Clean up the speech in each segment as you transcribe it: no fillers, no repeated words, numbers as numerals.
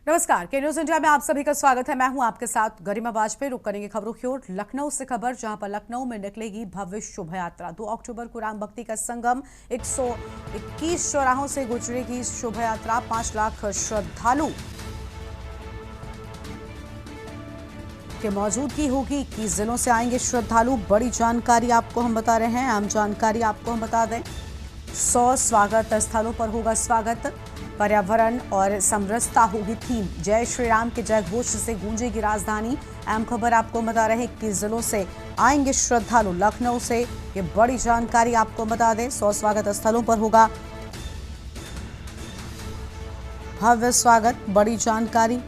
नमस्कार, के news India में आप सभी का स्वागत है। मैं हूं आपके साथ गरिमा वाजपेयी। रुक करेंगे खबरों की ओर। लखनऊ से खबर, जहां पर लखनऊ में निकलेगी भव्य शोभा यात्रा। 2 अक्टूबर को राम भक्ति का संगम 121 चौराहों से गुजरेगी शोभा यात्रा। 5 लाख श्रद्धालु की मौजूदगी होगी। 21 जिलों से आएंगे श्रद्धालु। बड़ी जानकारी आपको हम बता रहे हैं, आम जानकारी आपको हम बता दें। 100 स्वागत स्थलों पर होगा स्वागत। पर्यावरण और समरसता होगी थीम। जय श्री राम के जय घोष से गूंजेगी राजधानी। अहम खबर आपको बता रहे हैं, 21 जिलों से आएंगे श्रद्धालु। लखनऊ से ये बड़ी जानकारी आपको बता दें। 100 स्वागत स्थलों पर होगा भव्य स्वागत। बड़ी जानकारी।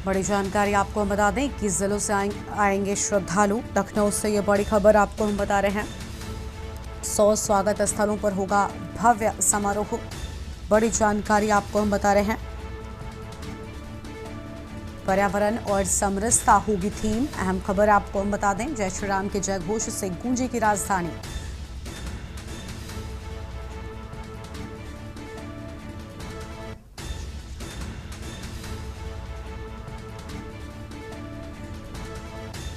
बड़ी जानकारी आपको हम बता दें, 21 जिलों से आएंगे श्रद्धालु। लखनऊ से ये बड़ी खबर आपको हम बता रहे हैं। 100 स्वागत स्थलों पर होगा भव्य समारोह। बड़ी जानकारी आपको हम बता रहे हैं। पर्यावरण और समरसता होगी थीम। अहम खबर आपको हम बता दें, जय श्री राम के जय घोष से गूंजेगी राजधानी।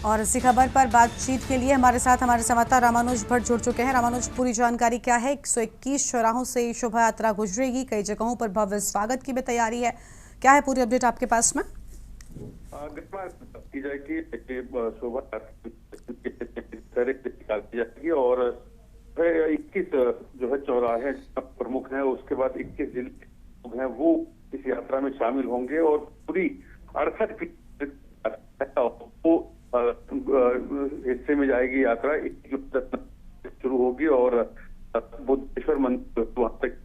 और इसी खबर पर बातचीत के लिए हमारे साथ हमारे संवाददाता रामानुज भट्ट जुड़ चुके हैं। रामानुज, पूरी जानकारी क्या है? 121 चौराहों से शोभा यात्रा गुजरेगी। कई जगहों पर भव्य स्वागत की भी तैयारी है। क्या है पूरी अपडेट आपके पास में? की जाएगी शोभा जाएगी और 21 जो है चौराहे प्रमुख हैं, उसके बाद 21 जिले हैं वो इस यात्रा में शामिल होंगे और पूरी 68 वो हिस्से में जाएगी यात्रा। शुरू होगी और बुद्धेश्वर मंदिर वहां तक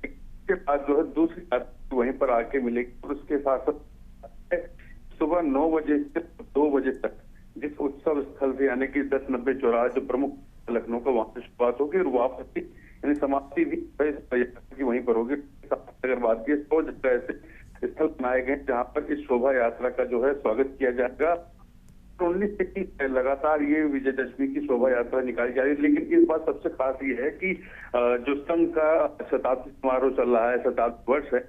के बाद जो है दूसरी यात्रा वहीं पर आके मिलेगी। और उसके साथ सुबह 9 बजे से 2 बजे तक जिस उत्सव स्थल से यानी कि 10-90 चौराहा जो प्रमुख लखनऊ का, वहां से शुरुआत होगी और वापसी यानी समाप्ति भी की वहीं पर होगी। अगर बात की 100 जगह ऐसे स्थल बनाए गए जहां पर इस शोभा यात्रा का जो है स्वागत किया जाएगा। 19 से लगातार ये विजयदशमी की शोभा यात्रा निकाली जा रही है, लेकिन इस बार सबसे खास ये है कि जो संघ का शताब्दी समारोह चल रहा है, शताब्दी वर्ष है,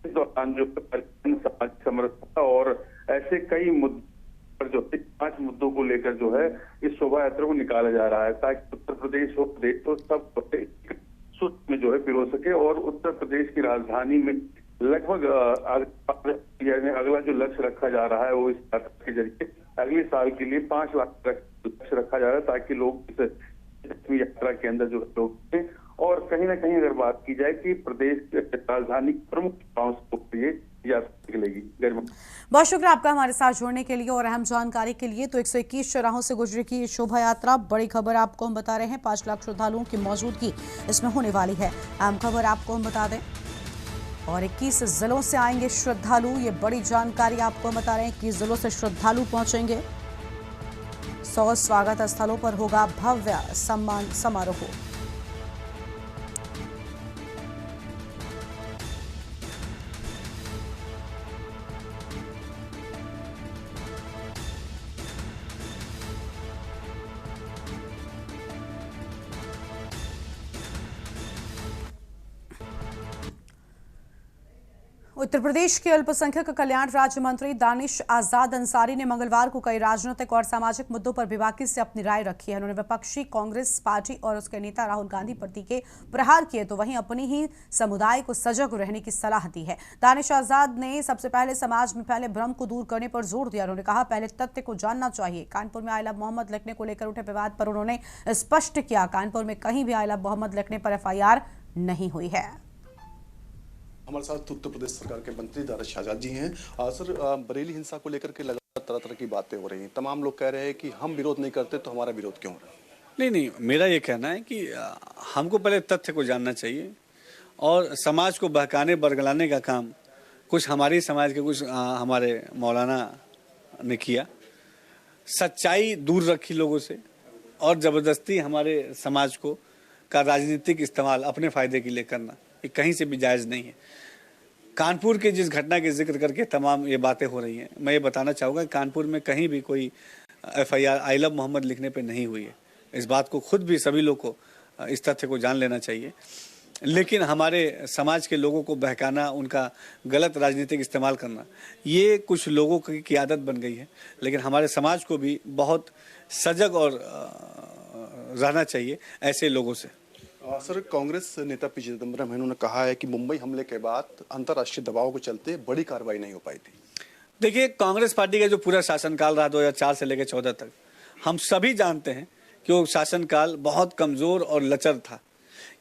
इस दौरान जो समाज समरसता और ऐसे कई मुद्दों पर जो 5 मुद्दों को लेकर जो है इस शोभा यात्रा को निकाला जा रहा है, ताकि उत्तर प्रदेश हो, देश हो, सब सूत्र में जो है पिरो सके। और उत्तर प्रदेश की राजधानी में लगभग अगला जो लक्ष्य रखा जा रहा है वो इस यात्रा के जरिए अगले साल के लिए 5 लाख लक्ष्य रखा जा रहा है, ताकि लोग इस यात्रा के अंदर जो लोग हैं। और कहीं ना कहीं अगर बात की जाए कि प्रदेश के राजधानी प्रमुख ये यात्रा निकलेगी। बहुत शुक्रिया आपका हमारे साथ जुड़ने के लिए और अहम जानकारी के लिए। तो 121 चौराहों से गुजरेगी शोभा यात्रा। बड़ी खबर आपको हम बता रहे हैं, 5 लाख श्रद्धालुओं की मौजूदगी इसमें होने वाली है। अहम खबर आपको हम बता दें। और 21 जिलों से आएंगे श्रद्धालु। ये बड़ी जानकारी आपको बता रहे हैं, 21 जिलों से श्रद्धालु पहुंचेंगे। 100 स्वागत स्थलों पर होगा भव्य सम्मान समारोह। उत्तर प्रदेश के अल्पसंख्यक कल्याण राज्य मंत्री दानिश आजाद अंसारी ने मंगलवार को कई राजनीतिक और सामाजिक मुद्दों पर बेबाकी से अपनी राय रखी है। उन्होंने विपक्षी कांग्रेस पार्टी और उसके नेता राहुल गांधी पर तीखे प्रहार किए, तो वहीं अपनी ही समुदाय को सजग रहने की सलाह दी है। दानिश आजाद ने सबसे पहले समाज में फैले भ्रम को दूर करने पर जोर दिया। उन्होंने कहा, पहले तथ्य को जानना चाहिए। कानपुर में आई लव मोहम्मद लिखने को लेकर उठे विवाद पर उन्होंने स्पष्ट किया, कानपुर में कहीं भी आई लव मोहम्मद लिखने पर FIR नहीं हुई है। हमारे साथ उत्तर प्रदेश सरकार के मंत्री दानिश आजाद जी हैं। सर, बरेली हिंसा को लेकर के लगातार तरह तरह की बातें हो रही हैं। तमाम लोग कह रहे हैं कि हम विरोध नहीं करते तो हमारा विरोध क्यों हो रहा है? नहीं, मेरा ये कहना है कि हमको पहले तथ्य को जानना चाहिए और समाज को बहकाने बरगलाने का काम कुछ हमारी समाज के कुछ हमारे मौलाना ने किया। सच्चाई दूर रखी लोगों से और ज़बरदस्ती हमारे समाज को का राजनीतिक इस्तेमाल अपने फ़ायदे के लिए करना ये कहीं से भी जायज़ नहीं है। कानपुर के जिस घटना के जिक्र करके तमाम ये बातें हो रही हैं, मैं ये बताना चाहूँगा कि कानपुर में कहीं भी कोई FIR आई लव मोहम्मद लिखने पे नहीं हुई है। इस बात को खुद भी सभी लोग को इस तथ्य को जान लेना चाहिए। लेकिन हमारे समाज के लोगों को बहकाना, उनका गलत राजनीतिक इस्तेमाल करना, ये कुछ लोगों की आदत बन गई है। लेकिन हमारे समाज को भी बहुत सजग और रहना चाहिए ऐसे लोगों से। सर, कांग्रेस नेता पी चिदम्बरम उन्होंने कहा है कि मुंबई हमले के बाद अंतर्राष्ट्रीय दबाव के चलते बड़ी कार्रवाई नहीं हो पाई थी। देखिए, कांग्रेस पार्टी का जो पूरा शासनकाल रहा 2004 से लेकर 2014 तक, हम सभी जानते हैं कि वो शासनकाल बहुत कमज़ोर और लचर था।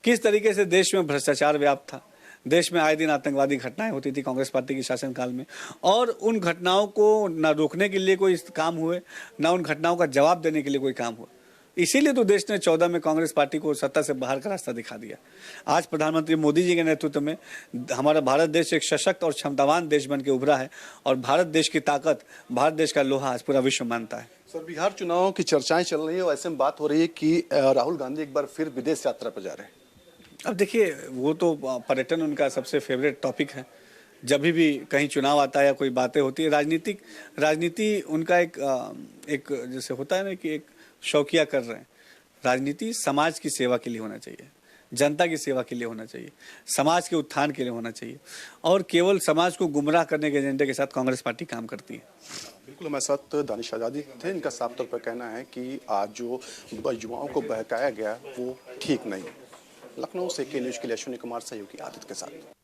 किस तरीके से देश में भ्रष्टाचार व्याप्त था, देश में आए दिन आतंकवादी घटनाएं होती थी कांग्रेस पार्टी के शासनकाल में, और उन घटनाओं को न रोकने के लिए कोई काम हुए, न उन घटनाओं का जवाब देने के लिए कोई काम हुआ। इसीलिए तो देश ने 14 में कांग्रेस पार्टी को सत्ता से बाहर का रास्ता दिखा दिया। आज प्रधानमंत्री मोदी जी के नेतृत्व में हमारा भारत देश एक सशक्त और क्षमतावान देश बन के उभरा है और भारत देश की ताकत, भारत देश का लोहा आज पूरा विश्व मानता है। सर, बिहार चुनाव की चर्चाएं चल रही है और ऐसे में बात हो रही है कि राहुल गांधी एक बार फिर विदेश यात्रा पर जा रहे हैं। अब देखिए, वो तो पर्यटन उनका सबसे फेवरेट टॉपिक है। जब भी कहीं चुनाव आता है या कोई बातें होती है, राजनीति उनका एक जैसे होता है ना कि एक शौकिया कर रहे हैं। राजनीति समाज की सेवा के लिए होना चाहिए, जनता की सेवा के लिए होना चाहिए, समाज के उत्थान के लिए होना चाहिए, और केवल समाज को गुमराह करने के एजेंडे के साथ कांग्रेस पार्टी काम करती है। बिल्कुल, हमारे साथ दानिश आज़ादी थे। इनका साफ तौर पर कहना है कि आज जो युवाओं को बहकाया गया वो ठीक नहीं। लखनऊ से के न्यूज़ के लिए अश्विनी कुमार सहयोगी आदित्य के साथ।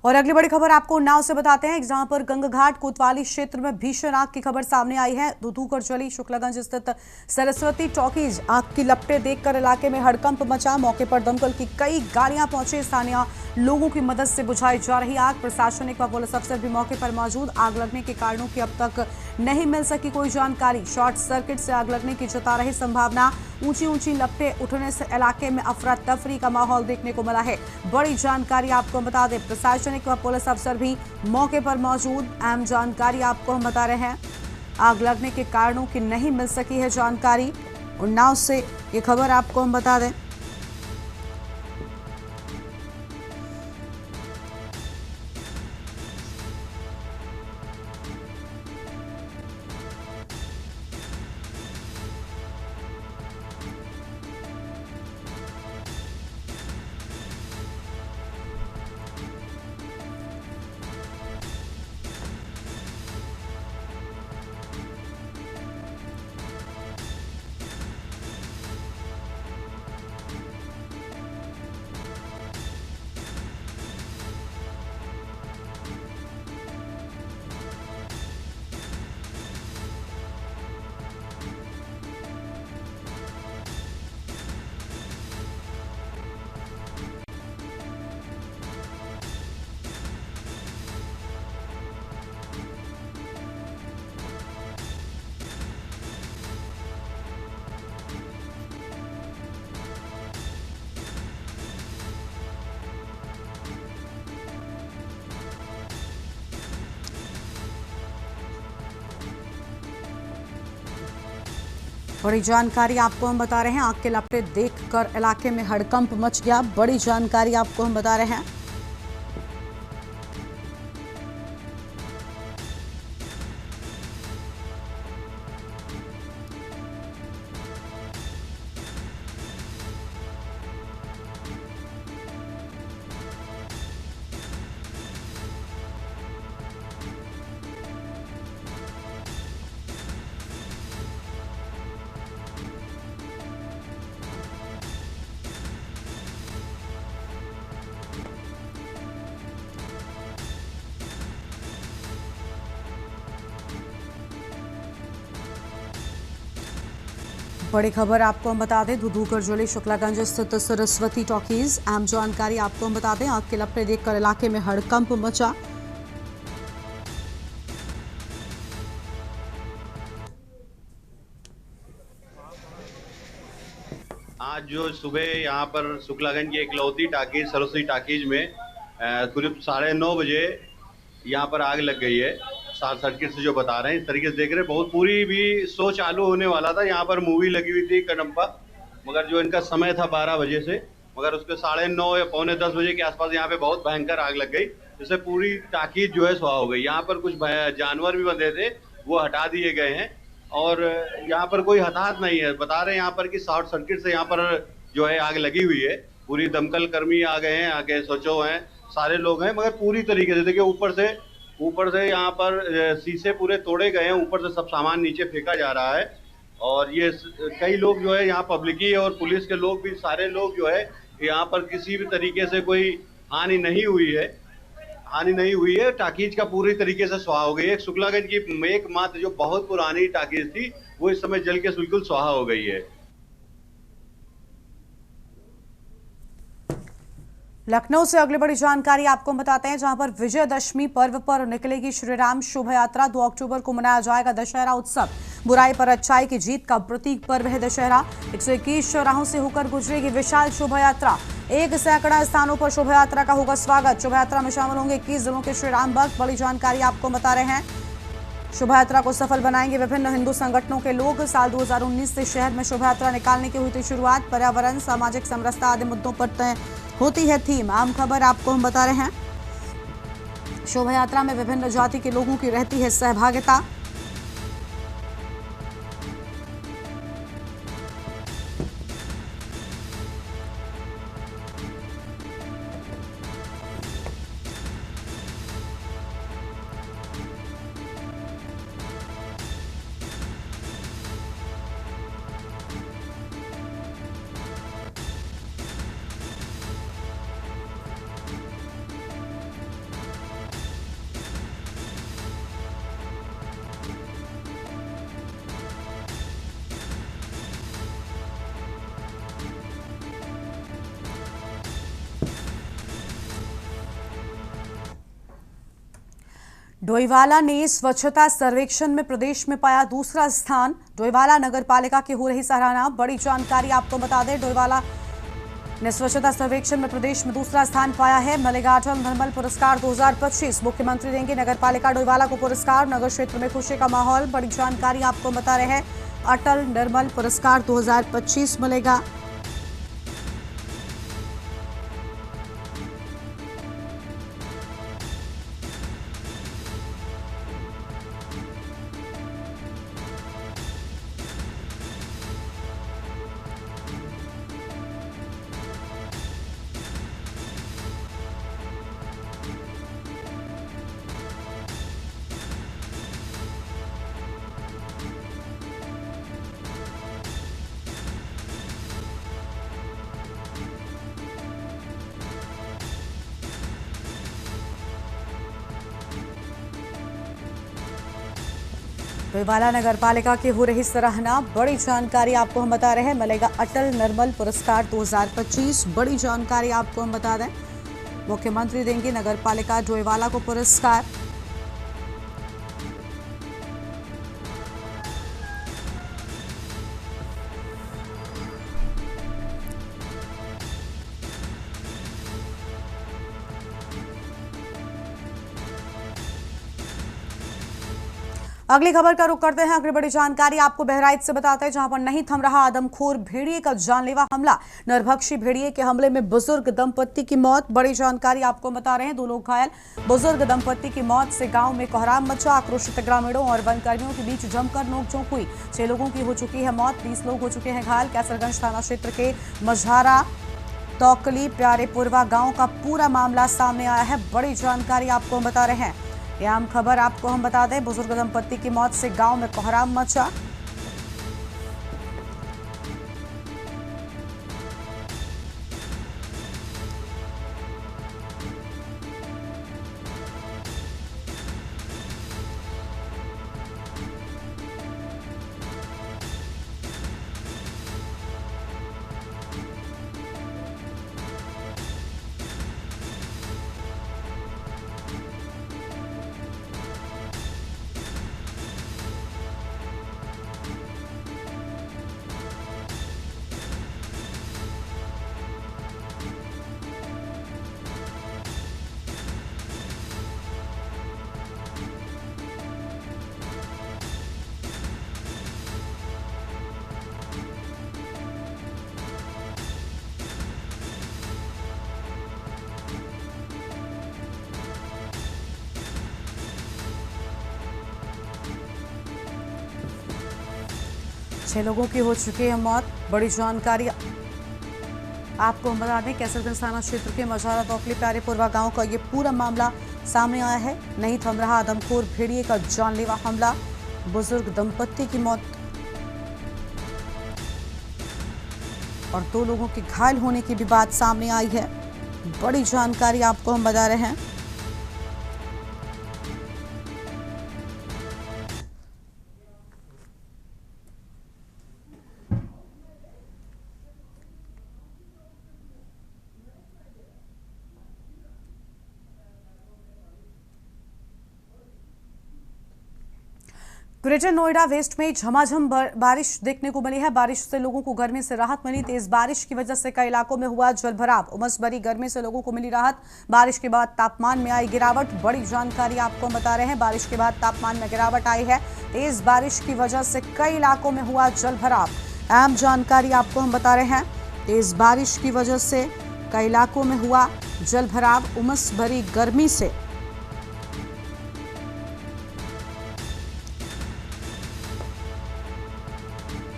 और अगली बड़ी खबर आपको उन्नाव से बताते हैं, जहां पर गंगघाट कोतवाली क्षेत्र में भीषण आग की खबर सामने आई है। धुधुकर जली शुक्लागंज स्थित सरस्वती टॉकीज। आग की लपटें देखकर इलाके में हड़कंप मचा। मौके पर दमकल की कई गाड़ियां पहुंची। स्थानीय लोगों की मदद से बुझाई जा रही आग। प्रशासनिक व पुलिस अफसर भी मौके पर मौजूद। आग लगने के कारणों की अब तक नहीं मिल सकी कोई जानकारी। शॉर्ट सर्किट से आग लगने की जता रही संभावना। ऊंची ऊंची लपटें उठने से इलाके में अफरा तफरी का माहौल देखने को मिला है। बड़ी जानकारी आपको बता दें, प्रशासनिक व पुलिस अफसर भी मौके पर मौजूद। अहम जानकारी आपको हम बता रहे हैं। आग लगने के कारणों की नहीं मिल सकी है जानकारी। उन्नाव से ये खबर आपको हम बता दें। बड़ी जानकारी आपको हम बता रहे हैं। आग के लपटे देखकर इलाके में हड़कंप मच गया। बड़ी जानकारी आपको हम बता रहे हैं। बड़ी खबर आपको हम बता दें, धुधुकर जली शुक्लागंज स्थित सरस्वती टॉकीज। अहम जानकारी आपको हम बता दें, आग के लपटे देखकर इलाके में हड़कंप मचा। आज जो सुबह यहाँ पर शुक्लागंज की इकलौती टाकीज सरस्वती टाकीज में करीब 9:30 बजे यहाँ पर आग लग गई है। शॉर्ट सर्किट से जो बता रहे हैं, इस तरीके से देख रहे हैं। बहुत पूरी भी शो चालू होने वाला था, यहाँ पर मूवी लगी हुई थी कदम्बा, मगर जो इनका समय था 12 बजे से, मगर उसके 9:30 या 9:45 बजे के आसपास यहाँ पे बहुत भयंकर आग लग गई, जिससे पूरी टाकीज जो है स्वाह हो गई। यहाँ पर कुछ जानवर भी बंधे थे, वो हटा दिए गए हैं और यहाँ पर कोई हताहत नहीं है। बता रहे हैं यहाँ पर कि शॉर्ट सर्किट से यहाँ पर जो है आग लगी हुई है। पूरी दमकल कर्मी आ गए हैं, आगे सोचो हैं, सारे लोग हैं, मगर पूरी तरीके से देखिए ऊपर से यहाँ पर शीशे पूरे तोड़े गए हैं, ऊपर से सब सामान नीचे फेंका जा रहा है। और ये कई लोग जो है यहाँ पब्लिकी और पुलिस के लोग भी, सारे लोग जो है यहाँ पर किसी भी तरीके से कोई हानि नहीं हुई है। टाकीज का पूरी तरीके से स्वाहा हो गई है। एक शुक्लागंज की एकमात्र जो बहुत पुरानी टाकीज थी, वो इस समय जल के बिल्कुल स्वाहा हो गई है। लखनऊ से अगली बड़ी जानकारी आपको बताते हैं, जहां पर विजयदशमी पर्व पर निकलेगी श्रीराम शोभा यात्रा। 2 अक्टूबर को मनाया जाएगा दशहरा उत्सव। बुराई पर अच्छाई की जीत का प्रतीक पर्व है दशहरा। 121 चौराहों से होकर गुजरेगी विशाल शोभा यात्रा। 1 सैकड़ा स्थानों पर शोभा यात्रा का होगा स्वागत। शोभा यात्रा में शामिल होंगे 21 जिलों के श्रीराम भक्त। बड़ी जानकारी आपको बता रहे हैं, शोभा यात्रा को सफल बनाएंगे विभिन्न हिंदू संगठनों के लोग। साल 2019 से शहर में शोभा यात्रा निकालने की हुई थी शुरुआत। पर्यावरण, सामाजिक समरसता आदि मुद्दों पर तय होती है थीम। आम खबर आपको हम बता रहे हैं, शोभा यात्रा में विभिन्न जाति के लोगों की रहती है सहभागिता। डोईवाला ने स्वच्छता सर्वेक्षण में प्रदेश में पाया दूसरा स्थान। डोईवाला नगर पालिका की हो रही सराहना। बड़ी जानकारी आपको बता दें, डोईवाला ने स्वच्छता सर्वेक्षण में प्रदेश में दूसरा स्थान पाया है। मिलेगा अटल निर्मल पुरस्कार 2025। मुख्यमंत्री देंगे नगर पालिका डोईवाला को पुरस्कार। नगर क्षेत्र में खुशी का माहौल। बड़ी जानकारी आपको बता रहे हैं, अटल निर्मल पुरस्कार 2025 मिलेगा। डोईवाला नगर पालिका की हो रही सराहना। बड़ी जानकारी आपको हम बता रहे हैं, मिलेगा अटल निर्मल पुरस्कार 2025। बड़ी जानकारी आपको हम बता दें, मुख्यमंत्री देंगे नगर पालिका डोईवाला को पुरस्कार। अगली खबर का रुख करते हैं। अगली बड़ी जानकारी आपको बहराइच से बताते हैं, जहां पर नहीं थम रहा आदमखोर भेड़िए का जानलेवा हमला। नरभक्षी भेड़िए के हमले में बुजुर्ग दंपत्ति की मौत। बड़ी जानकारी आपको बता रहे हैं, 2 लोग घायल। बुजुर्ग दंपत्ति की मौत से गांव में कोहराम मचा। आक्रोशित ग्रामीणों और वनकर्मियों के बीच जमकर नोकझोंक हुई। 6 लोगों की हो चुकी है मौत, 20 लोग हो चुके हैं घायल। कैसरगंज थाना क्षेत्र के मझारा तौकली प्यारेपुरवा गांव का पूरा मामला सामने आया है। बड़ी जानकारी आपको हम बता रहे हैं, यह आम खबर आपको हम बता दें, बुजुर्ग दंपत्ति की मौत से गांव में कोहराम मचा। 6 लोगों की हो चुकी है मौत। बड़ी जानकारी आपको हम बता दें, कैसरगंज थाना क्षेत्र के मजारा दौकली प्यारेपुरवा गांव का ये पूरा मामला सामने आया है। नहीं थम रहा आदमखोर भेड़िए का जानलेवा हमला, बुजुर्ग दंपत्ति की मौत और 2 लोगों के घायल होने की भी बात सामने आई है। बड़ी जानकारी आपको हम बता रहे हैं। ग्रेटर नोएडा वेस्ट में झमाझम बारिश देखने को मिली है। बारिश से लोगों को गर्मी से राहत मिली। तेज बारिश की वजह से कई इलाकों में हुआ जलभराव। उमस भरी गर्मी से लोगों को मिली राहत। बारिश के बाद तापमान में आई गिरावट। बड़ी जानकारी आपको हम बता रहे हैं। बारिश के बाद तापमान में गिरावट आई है। तेज बारिश की वजह से कई इलाकों में हुआ जलभराव। अहम जानकारी आपको हम बता रहे हैं। तेज बारिश की वजह से कई इलाकों में हुआ जलभराव। उमस भरी गर्मी से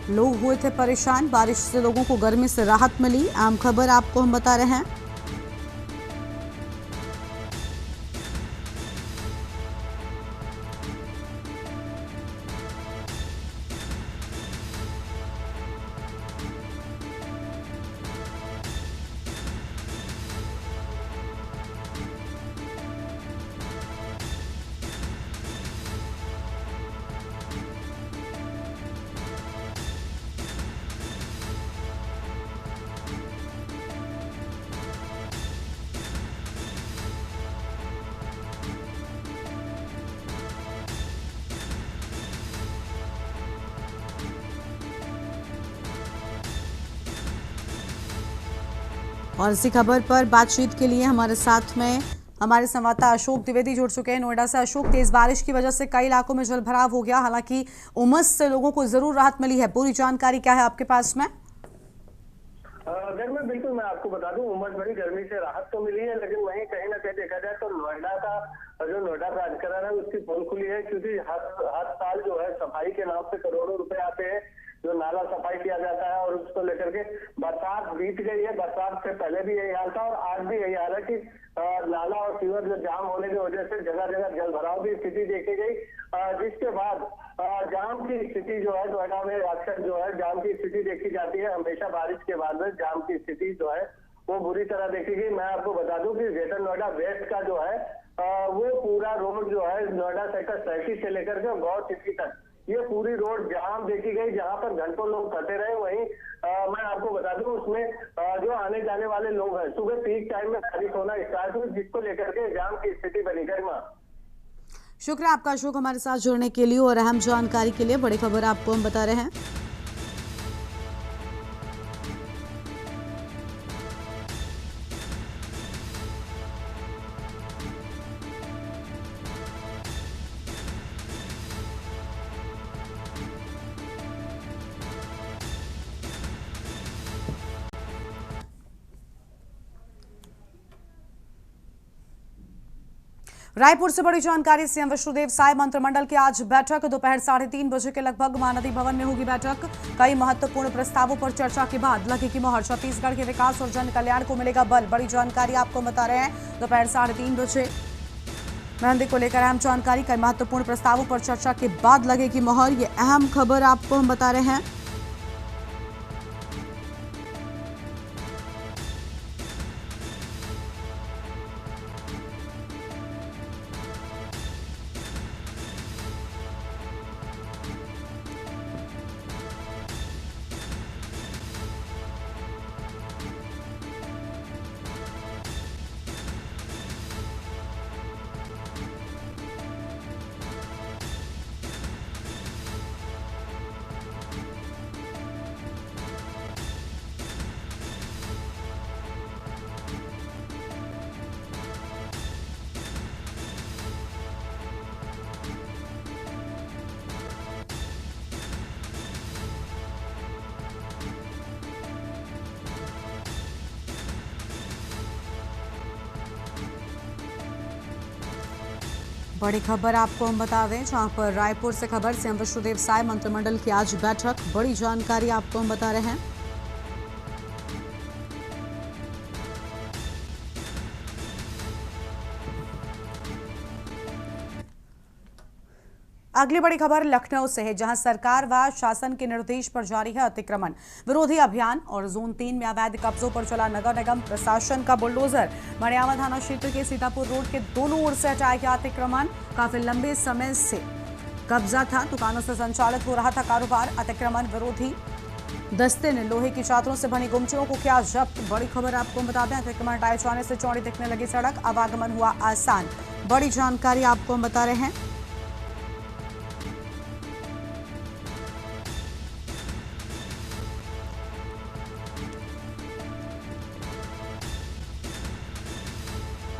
लोग हुए थे परेशान। बारिश से लोगों को गर्मी से राहत मिली। आम खबर आपको हम बता रहे हैं। और इसी खबर पर बातचीत के लिए हमारे साथ में हमारे संवाददाता अशोक द्विवेदी जुड़ चुके हैं नोएडा से। अशोक, तेज बारिश की वजह से कई इलाकों में जलभराव हो गया, हालांकि उमस से लोगों को जरूर राहत मिली है। पूरी जानकारी क्या है आपके पास में? बिल्कुल मैं आपको बता दूं, उमस भरी गर्मी से राहत तो मिली है, लेकिन वहीं कहीं ना कहीं देखा जाए तो नोएडा का जो नोएडा प्राधिकरण है उसकी पोल खुली है, क्योंकि हर साल जो है सफाई के नाम पे करोड़ों रुपए आते हैं, जो नाला सफाई किया जाता है। और उसको लेकर के बरसात बीत गई है, बरसात से पहले भी यही हाल था और आज भी यही हाल है कि नाला और सीवर जो जाम होने की वजह से जगह जगह जल भराव की स्थिति देखी गई, जिसके बाद जाम की स्थिति जो है नोएडा में अक्सर जो है जाम की स्थिति देखी जाती है। हमेशा बारिश के बाद में जाम की स्थिति जो है वो बुरी तरह देखी गई। मैं आपको बता दूं कि ग्रेटर नोएडा वेस्ट का जो है वो पूरा रोड जो है नोएडा सेक्टर 37 से लेकर के गौ सिटी तक ये पूरी रोड जाम देखी गई, जहां पर घंटों लोग फंसे रहे। वहीं मैं आपको बता दूं उसमें जो आने जाने वाले लोग हैं सुबह पीक टाइम में बारिश होना स्टार्ट हुई, जिसको लेकर के जाम की स्थिति बनी गई। शुक्रिया आपका अशोक हमारे साथ जुड़ने के लिए और अहम जानकारी के लिए। बड़ी खबर आपको हम बता रहे हैं। रायपुर से बड़ी जानकारी। सीएम विष्णुदेव साय मंत्रिमंडल की आज बैठक दोपहर 3:30 बजे के लगभग महानदी भवन में होगी बैठक। कई महत्वपूर्ण प्रस्तावों पर चर्चा के बाद लगेगी मोहर। छत्तीसगढ़ के विकास और जन कल्याण को मिलेगा बल। बड़ी जानकारी आपको बता रहे हैं। दोपहर 3:30 बजे महानदी को लेकर अहम जानकारी। कई महत्वपूर्ण प्रस्तावों पर चर्चा के बाद लगेगी मोहर। ये अहम खबर आपको हम बता रहे हैं। बड़ी खबर आपको हम बता दें, जहां पर रायपुर से खबर सीएम विष्णुदेव साय मंत्रिमंडल की आज बैठक, बड़ी जानकारी आपको हम बता रहे हैं। अगली बड़ी खबर लखनऊ से है, जहां सरकार व शासन के निर्देश पर जारी है अतिक्रमण विरोधी अभियान और जोन 3 में अवैध कब्जों पर चला नगर निगम प्रशासन का बुलडोजर। मड़ियावा थाना क्षेत्र के सीतापुर रोड के दोनों ओर से हटाया गया अतिक्रमण। काफी लंबे समय से कब्जा था, दुकानों से संचालित हो रहा था कारोबार। अतिक्रमण विरोधी दस्ते ने लोहे की चादरों से बनी गुमटियों को किया जब्त। बड़ी खबर आपको बता दें, अतिक्रमण हटाए जाने से चौड़ी दिखने लगी सड़क, आवागमन हुआ आसान। बड़ी जानकारी आपको हम बता रहे हैं।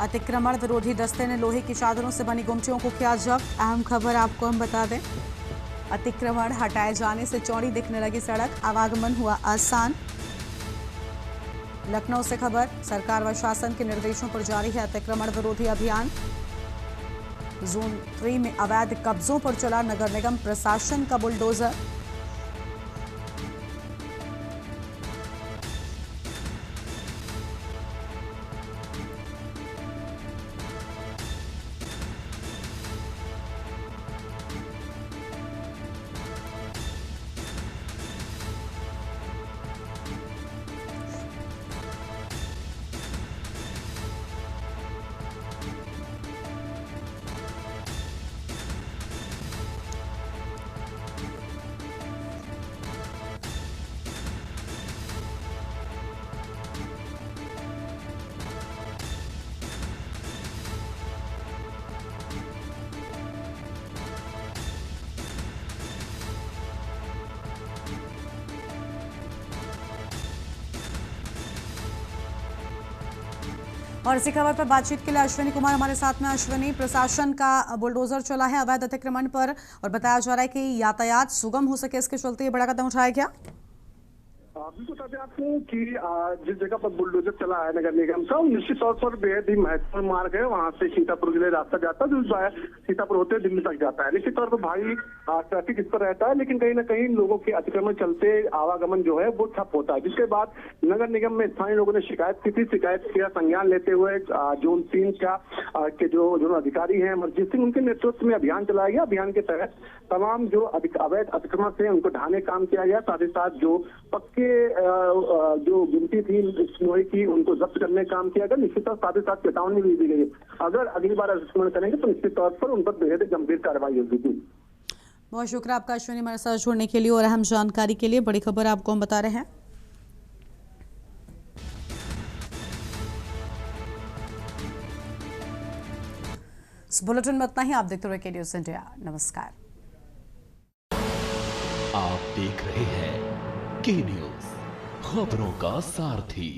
अतिक्रमण विरोधी दस्ते ने लोहे की चादरों से बनी गुमटियों को किया जब्त। अहम खबर आपको हम बता दें, अतिक्रमण हटाए जाने से चौड़ी दिखने लगी सड़क, आवागमन हुआ आसान। लखनऊ से खबर, सरकार व शासन के निर्देशों पर जारी है अतिक्रमण विरोधी अभियान। जोन 3 में अवैध कब्जों पर चला नगर निगम प्रशासन का बुलडोजर। और इसी खबर पर बातचीत के लिए अश्विनी कुमार हमारे साथ में। अश्विनी, प्रशासन का बुलडोजर चला है अवैध अतिक्रमण पर और बताया जा रहा है कि यातायात सुगम हो सके, इसके चलते ये बड़ा कदम उठाया गया। बिल्कुल बता दें आपको कि जिस जगह पर बुलडोजर चला है नगर निगम का, निश्चित तौर पर बेहद ही महत्वपूर्ण मार्ग है। वहां से सीतापुर के लिए रास्ता जाता है, जो सीतापुर होते हुए दिल्ली तक जाता है। निश्चित तौर पर भारी ट्रैफिक इस पर रहता है, लेकिन कहीं ना कहीं लोगों के अतिक्रमण चलते आवागमन जो है वो ठप होता है। जिसके बाद नगर निगम में स्थानीय लोगों ने शिकायत की थी। शिकायत का संज्ञान लेते हुए जोन 3 के जो अधिकारी हैं अमरजीत सिंह, उनके नेतृत्व में अभियान चलाया गया। अभियान के तहत तमाम जो अवैध अतिक्रमण थे उनको ढाने काम किया गया। साथ ही साथ जो पक्के जो गिनती थी लोहे की, उनको जब्त करने का काम किया गया। निश्चित तौर साथ ही साथ चेतावनी भी दी गई, अगर अगली बार अतिक्रमण करेंगे तो निश्चित तौर पर उन पर बेहद गंभीर कार्रवाई होगी। बहुत शुक्रिया आपका अश्विनी, हमारे साथ जुड़ने के लिए और अहम जानकारी के लिए। बड़ी खबर आपको हम बता रहे हैं। इस बुलेटिन में इतना ही। आप देखते रहिए के न्यूज़ इंडिया। नमस्कार। आप देख रहे हैं के न्यूज़, खबरों का सारथी।